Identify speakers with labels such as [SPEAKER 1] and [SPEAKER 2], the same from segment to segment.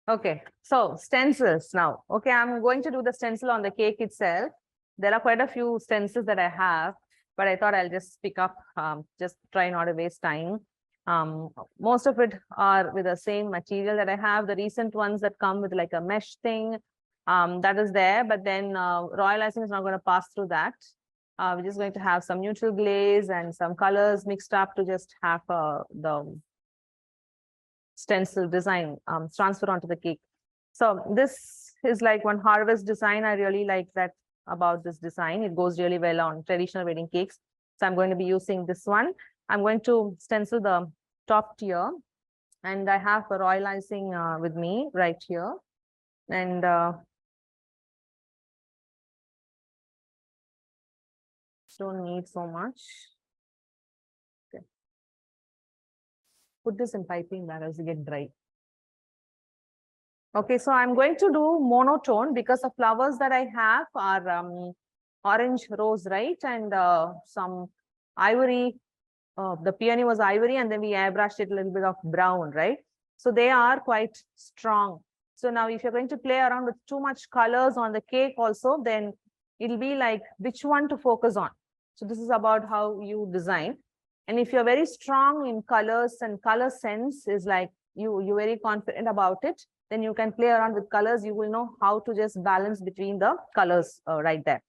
[SPEAKER 1] Okay, so stencils now. Okay, I'm going to do the stencil on the cake itself. There are quite a few stencils that I have, but I thought I'll just pick up, just try not to waste time. Most of it are with the same material that I have. The recent ones that come with like a mesh thing, that is there, but then royal icing is not going to pass through that. We're just going to have some neutral glaze and some colors mixed up to just have the stencil design transfer onto the cake. So this is like one harvest design. I really like that about this design. It goes really well on traditional wedding cakes. So I'm going to be using this one. I'm going to stencil the top tier, and I have a royal icing with me right here. And don't need so much. Okay. Put this in piping bag as it get dry. Okay, so I'm going to do monotone because the flowers that I have are orange rose, right? And some ivory. The peony was ivory, and then we airbrushed it a little bit of brown, right? So they are quite strong. So now if you're going to play around with too much colors on the cake also, then it'll be like which one to focus on. So this is about how you design. And if you're very strong in colors and color sense is like you're very confident about it, then you can play around with colors. You will know how to just balance between the colors right there.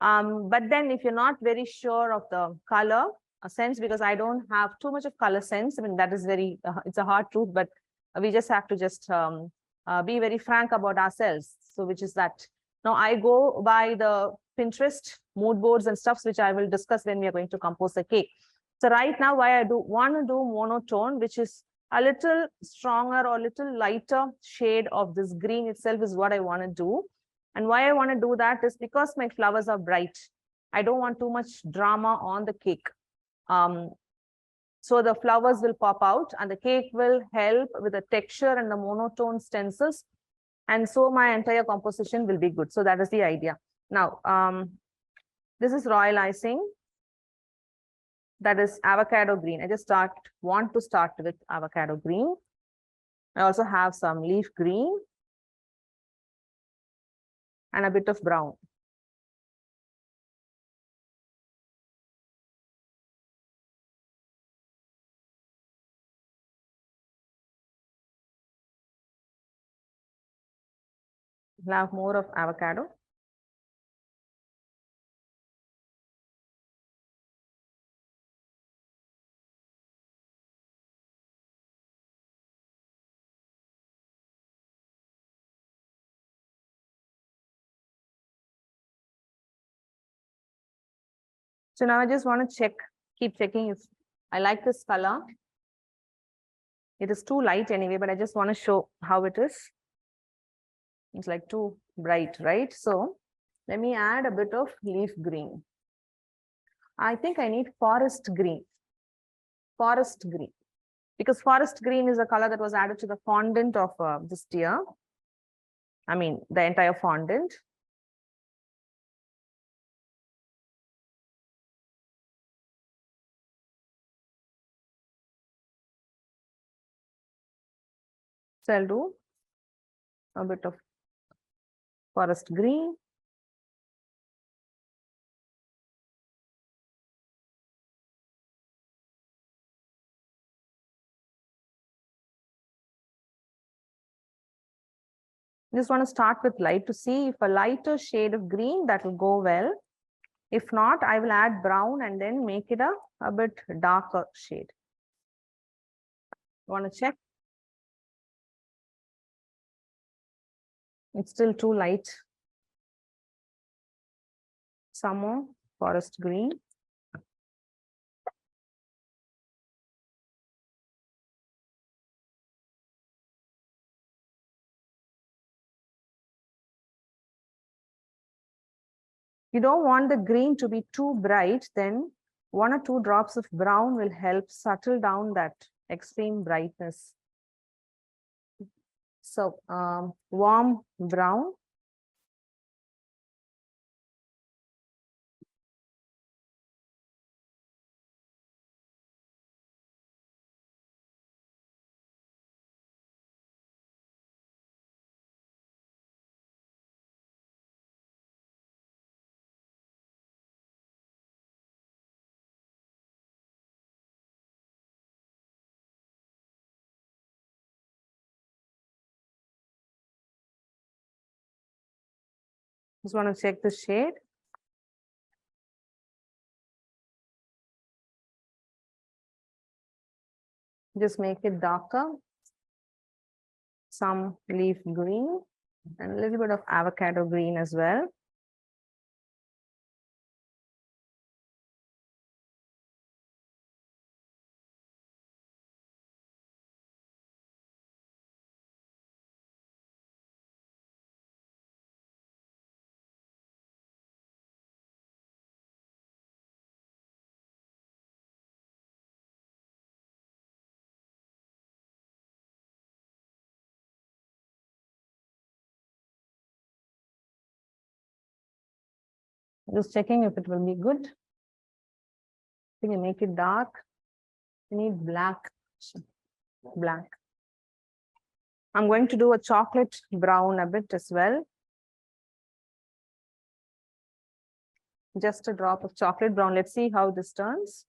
[SPEAKER 1] But then if you're not very sure of the color sense, because I don't have too much of color sense, I mean, that is very, it's a hard truth, but we just have to just be very frank about ourselves. So which is that now I go by the Pinterest mood boards and stuffs, which I will discuss when we are going to compose the cake. So right now, why I do want to do monotone, which is a little stronger or little lighter shade of this green itself is what I want to do. And why I want to do that is because my flowers are bright. I don't want too much drama on the cake. So the flowers will pop out and the cake will help with the texture and the monotone stencils. And so my entire composition will be good. So that is the idea. Now, this is royal icing. That is avocado green. I just want to start with avocado green. I also have some leaf green and a bit of brown. We'll have more of avocado. So now I just want to keep checking if I like this color. It is too light anyway, but I just want to show how it is. It's like too bright, right? So let me add a bit of leaf green. I think I need forest green. Forest green. Because forest green is a color that was added to the fondant of this tier. I mean, the entire fondant. So I'll do a bit of forest green. Just want to start with light to see if a lighter shade of green that will go well. If not, I will add brown and then make it a bit darker shade. Want to check? It's still too light. Some more forest green. You don't want the green to be too bright, then 1 or 2 drops of brown will help settle down that extreme brightness. So warm brown. Just want to check the shade. Just make it darker. Some leaf green and a little bit of avocado green as well. Just checking if it will be good. Can you make it dark? You need black. Black. I'm going to do a chocolate brown a bit as well. Just a drop of chocolate brown. Let's see how this turns.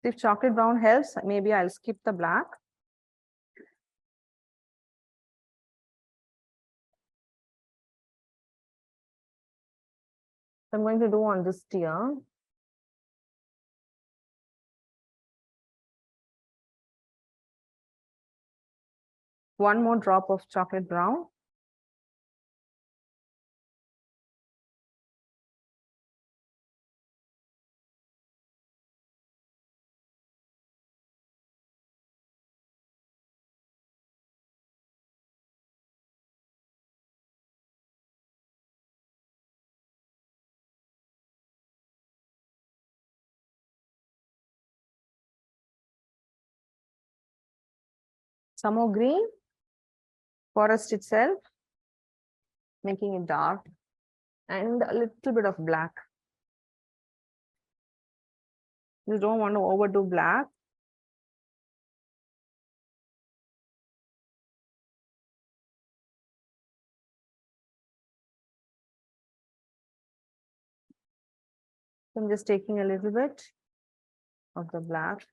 [SPEAKER 1] If chocolate brown helps, maybe I'll skip the black. I'm going to do on this tier. One more drop of chocolate brown. Some more green. Forest itself. Making it dark. And a little bit of black. You don't want to overdo black. I'm just taking a little bit of the black.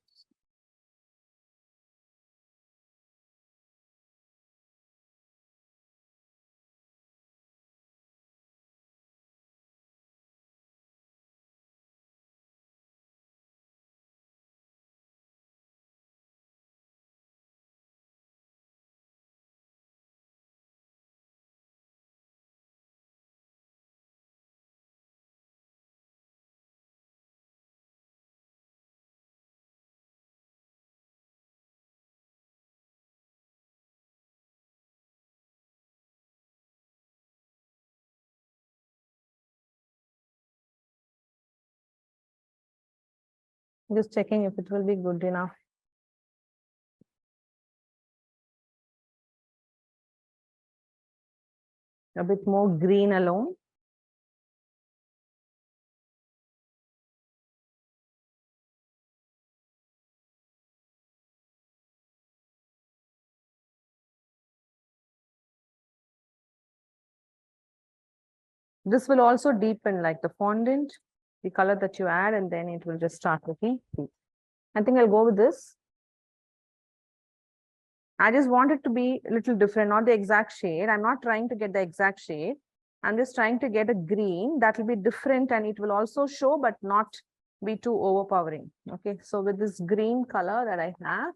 [SPEAKER 1] Just checking if it will be good enough. A bit more green alone. This will also deepen like the fondant, the color that you add, and then it will just start looking. I think I'll go with this. I just want it to be a little different, not the exact shade. I'm not trying to get the exact shade. I'm just trying to get a green that will be different and it will also show, but not be too overpowering. Okay, so with this green color that I have,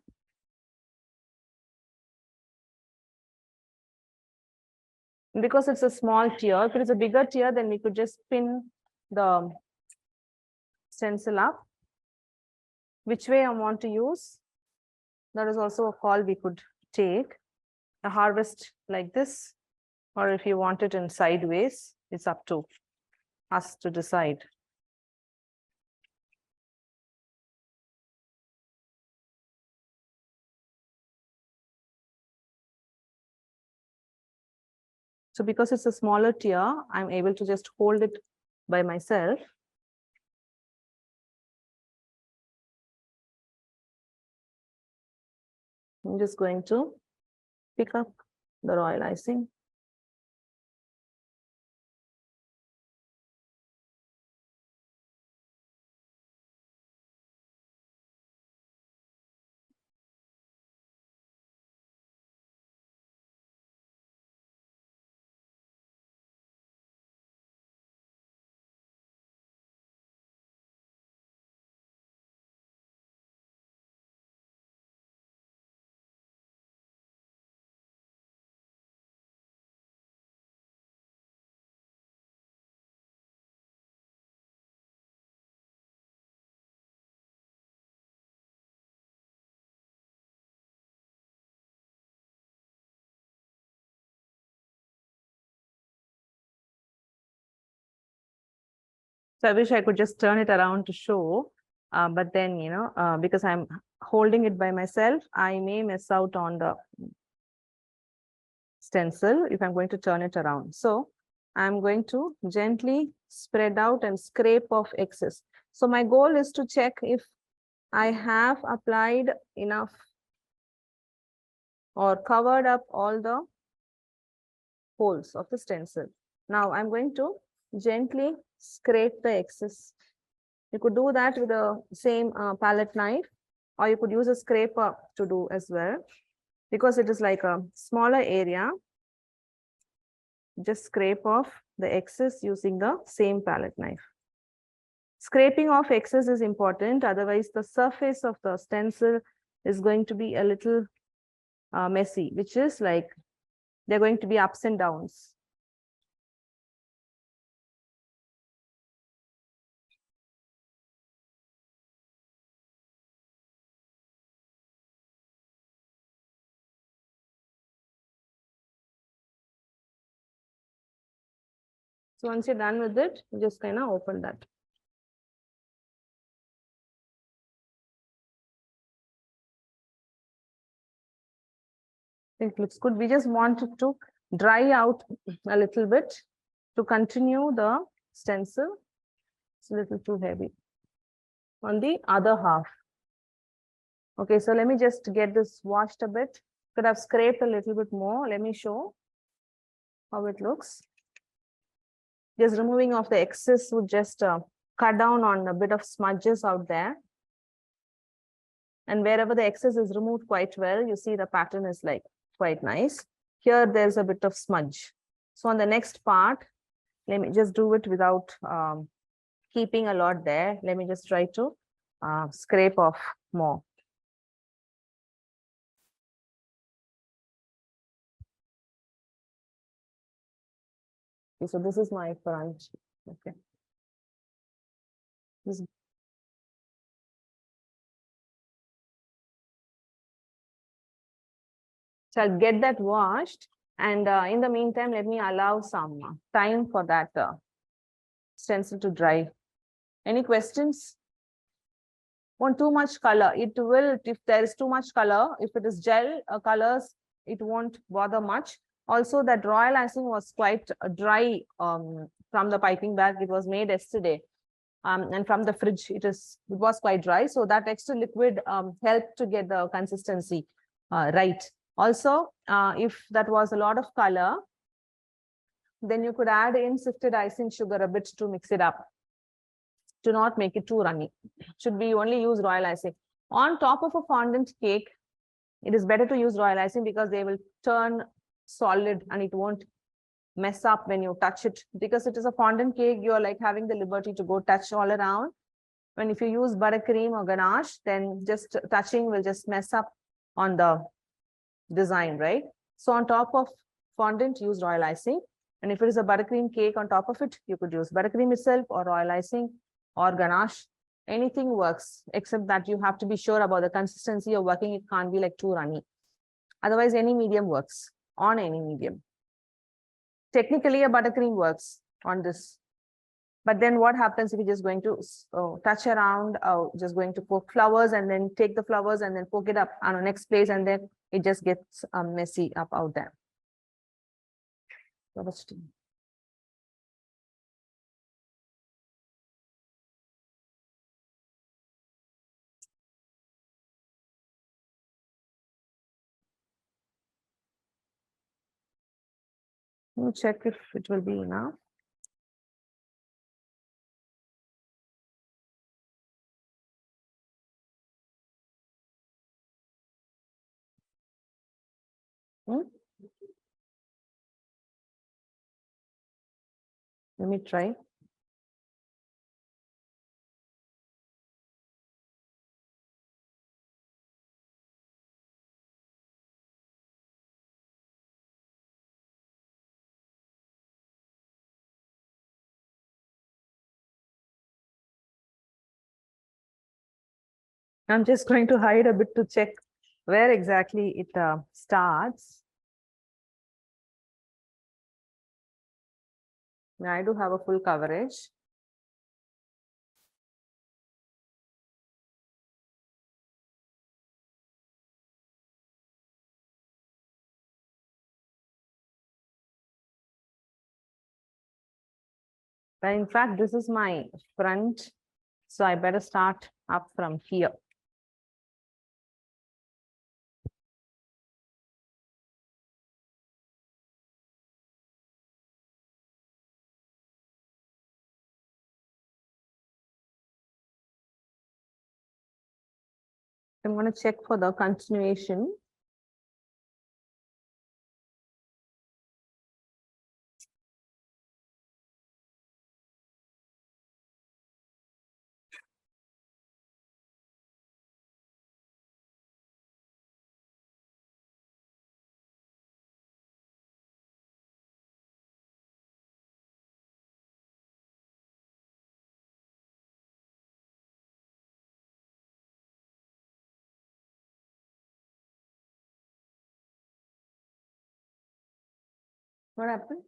[SPEAKER 1] because it's a small tier, if it is a bigger tier, then we could just pin the stencil up. Which way I want to use, that is also a call we could take. A harvest like this, or if you want it in sideways, it's up to us to decide. So because it's a smaller tier, I'm able to just hold it by myself. I'm just going to pick up the royal icing. So I wish I could just turn it around to show, but then, because I'm holding it by myself, I may miss out on the stencil if I'm going to turn it around. So I'm going to gently spread out and scrape off excess. So my goal is to check if I have applied enough or covered up all the holes of the stencil. Now I'm going to gently scrape the excess. You could do that with the same palette knife, or you could use a scraper to do as well. Because it is like a smaller area, just scrape off the excess using the same palette knife. Scraping off excess is important, otherwise the surface of the stencil is going to be a little messy, which is like they're going to be ups and downs. So once you're done with it, you just kind of open that. It looks good. We just want it to dry out a little bit to continue the stencil. It's a little too heavy. On the other half. Okay, so let me just get this washed a bit. Could have scraped a little bit more. Let me show how it looks. Just removing off the excess would just cut down on a bit of smudges out there. And wherever the excess is removed quite well, you see the pattern is like quite nice. Here, there's a bit of smudge. So on the next part, let me just do it without keeping a lot there. Let me just try to scrape off more. Okay, so this is my front. Okay. This So I'll get that washed. And in the meantime, let me allow some time for that stencil to dry. Any questions? Want too much color? It will, if there is too much color, if it is gel colors, it won't bother much. Also, that royal icing was quite dry from the piping bag. It was made yesterday. And from the fridge, it was quite dry. So that extra liquid helped to get the consistency right. Also, if that was a lot of color, then you could add in sifted icing sugar a bit to mix it up, to not make it too runny. Should be only use royal icing. On top of a fondant cake, it is better to use royal icing because they will turn solid and it won't mess up when you touch it. Because it is a fondant cake, you're like having the liberty to go touch all around. When if you use buttercream or ganache, then just touching will just mess up on the design, right? So on top of fondant, use royal icing. And if it is a buttercream cake on top of it, you could use buttercream itself or royal icing or ganache. Anything works, except that you have to be sure about the consistency of working. It can't be like too runny. Otherwise, any medium works on any medium. Technically, a buttercream works on this. But then what happens if you're just going to touch around, just going to poke flowers and then take the flowers and then poke it up on the next place, and then it just gets messy up out there. So much time. Let me check if it will be enough. Let me try. I'm just going to hide a bit to check where exactly it starts. Now I do have a full coverage. But in fact, this is my front. So I better start up from here. I'm going to check for the continuation. What happened?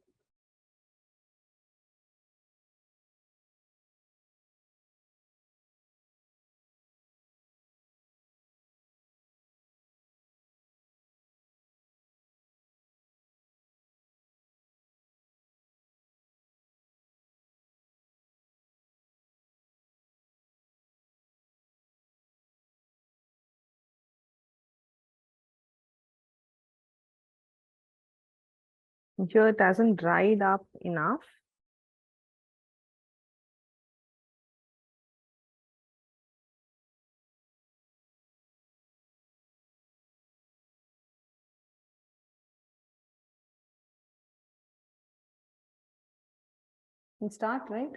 [SPEAKER 1] Here it hasn't dried up enough. And start, right?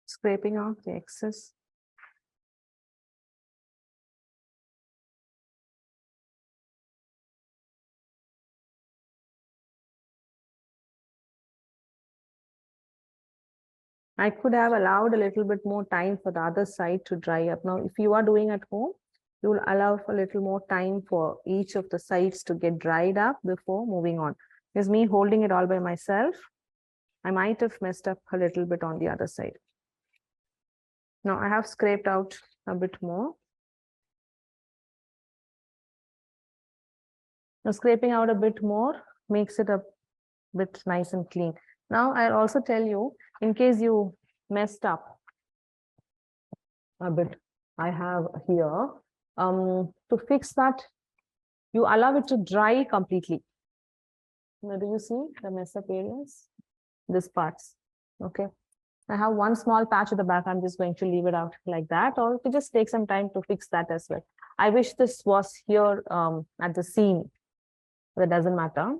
[SPEAKER 1] Scraping off the excess. I could have allowed a little bit more time for the other side to dry up. Now, if you are doing at home, you will allow for a little more time for each of the sides to get dried up before moving on. Because me holding it all by myself, I might have messed up a little bit on the other side. Now I have scraped out a bit more. Now scraping out a bit more makes it a bit nice and clean. Now I'll also tell you, in case you messed up a bit, I have here, to fix that, you allow it to dry completely. Now, do you see the mess up areas? This parts, okay. I have one small patch at the back. I'm just going to leave it out like that, or to just take some time to fix that as well. I wish this was here at the seam. That doesn't matter.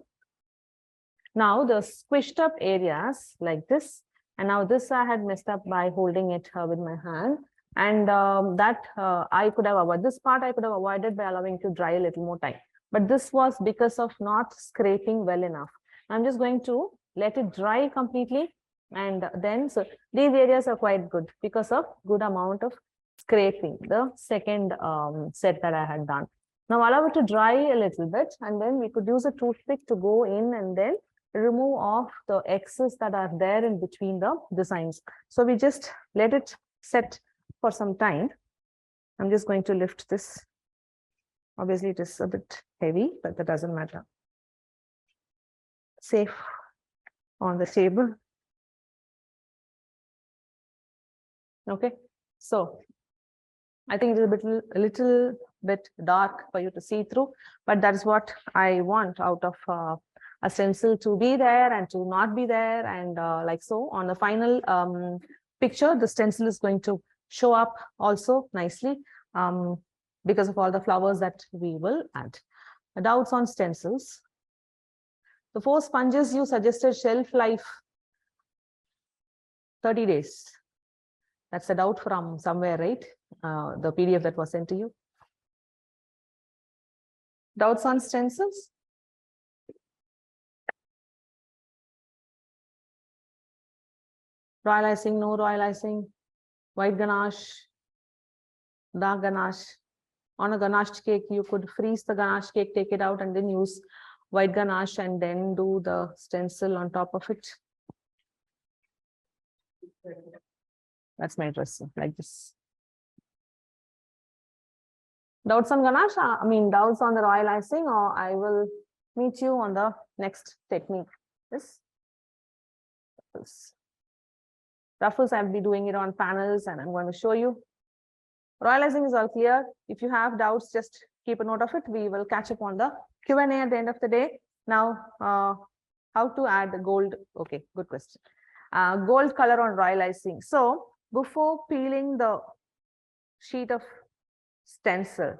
[SPEAKER 1] Now the squished up areas like this, and now this I had messed up by holding it with my hand, and I could have avoided this part. I could have avoided by allowing it to dry a little more time. But this was because of not scraping well enough. I'm just going to let it dry completely. And then, so these areas are quite good because of good amount of scraping, the second set that I had done. Now allow it to dry a little bit, and then we could use a toothpick to go in and then remove off the excess that are there in between the designs. So we just let it set for some time. I'm just going to lift this Obviously, it is a bit heavy, but that doesn't matter. Safe on the table. Okay, so I think it is a little bit dark for you to see through, but that is what I want out of a stencil, to be there and to not be there, and like so on the final picture, the stencil is going to show up also nicely because of all the flowers that we will add. Doubts on stencils. The 4 sponges you suggested shelf life 30 days. That's a doubt from somewhere, right? The PDF that was sent to you. Doubts on stencils? Royal icing, no royal icing, white ganache, dark ganache. On a ganache cake, you could freeze the ganache cake, take it out, and then use white ganache and then do the stencil on top of it. That's my dress, like this. Doubts on ganache? Doubts on the royal icing, or I will meet you on the next technique. This. Ruffles, I'll be doing it on panels, and I'm going to show you. Royal icing is all clear. If you have doubts, just keep a note of it. We will catch up on the Q&A at the end of the day. Now, how to add gold? Okay, good question. Gold color on royal icing. So before peeling the sheet of stencil,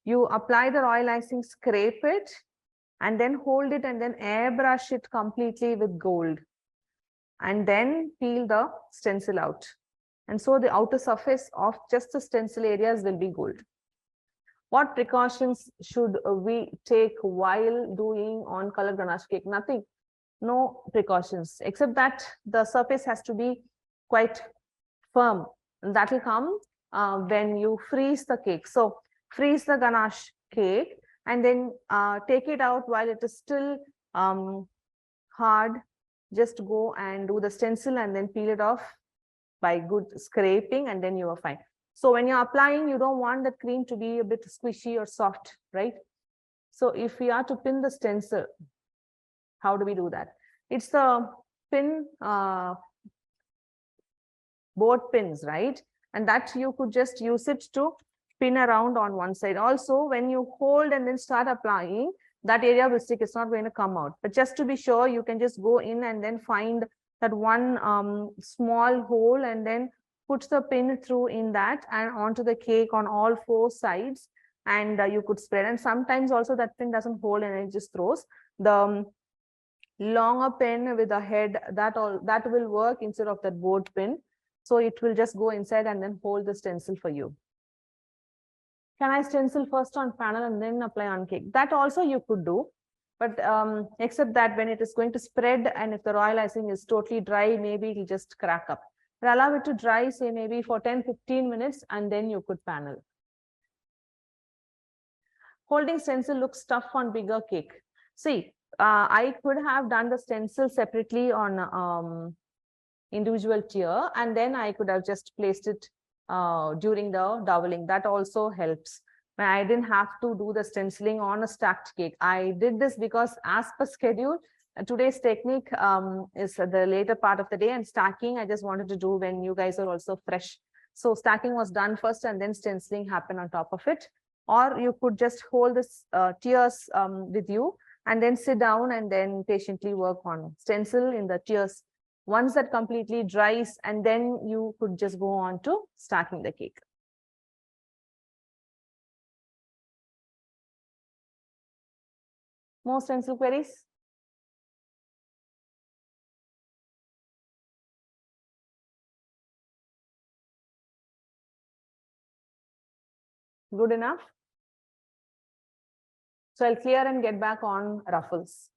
[SPEAKER 1] you apply the royal icing, scrape it, and then hold it, and then airbrush it completely with gold, and then peel the stencil out. And so the outer surface of just the stencil areas will be gold. What precautions should we take while doing on colored ganache cake? Nothing. No precautions, except that the surface has to be quite firm. And that will come when you freeze the cake. So freeze the ganache cake and then take it out while it is still hard. Just go and do the stencil and then peel it off by good scraping, and then you are fine. So when you're applying, you don't want the cream to be a bit squishy or soft, right? So if we are to pin the stencil, how do we do that? It's the pin, board pins, right? And that you could just use it to pin around on one side. Also, when you hold and then start applying, that area will stick. It's not going to come out. But just to be sure, you can just go in and then find that one small hole and then put the pin through in that and onto the cake on all 4 sides, and you could spread. And sometimes also that pin doesn't hold and it just throws. The longer pin with a head, that will work instead of that board pin. So it will just go inside and then hold the stencil for you. Can I stencil first on panel and then apply on cake? That also you could do, but except that when it is going to spread and if the royal icing is totally dry, maybe it'll just crack up. But allow it to dry, say maybe for 10-15 minutes, and then you could panel. Holding stencil looks tough on bigger cake. See, I could have done the stencil separately on individual tier, and then I could have just placed it during the doweling. That also helps. I didn't have to do the stenciling on a stacked cake. I did this because as per schedule, today's technique is the later part of the day, and stacking I just wanted to do when you guys are also fresh. So stacking was done first and then stenciling happened on top of it. Or you could just hold this tiers with you and then sit down and then patiently work on stencil in the tiers. Once that completely dries, and then you could just go on to stacking the cake. More stencil queries? Good enough? So I'll clear and get back on ruffles.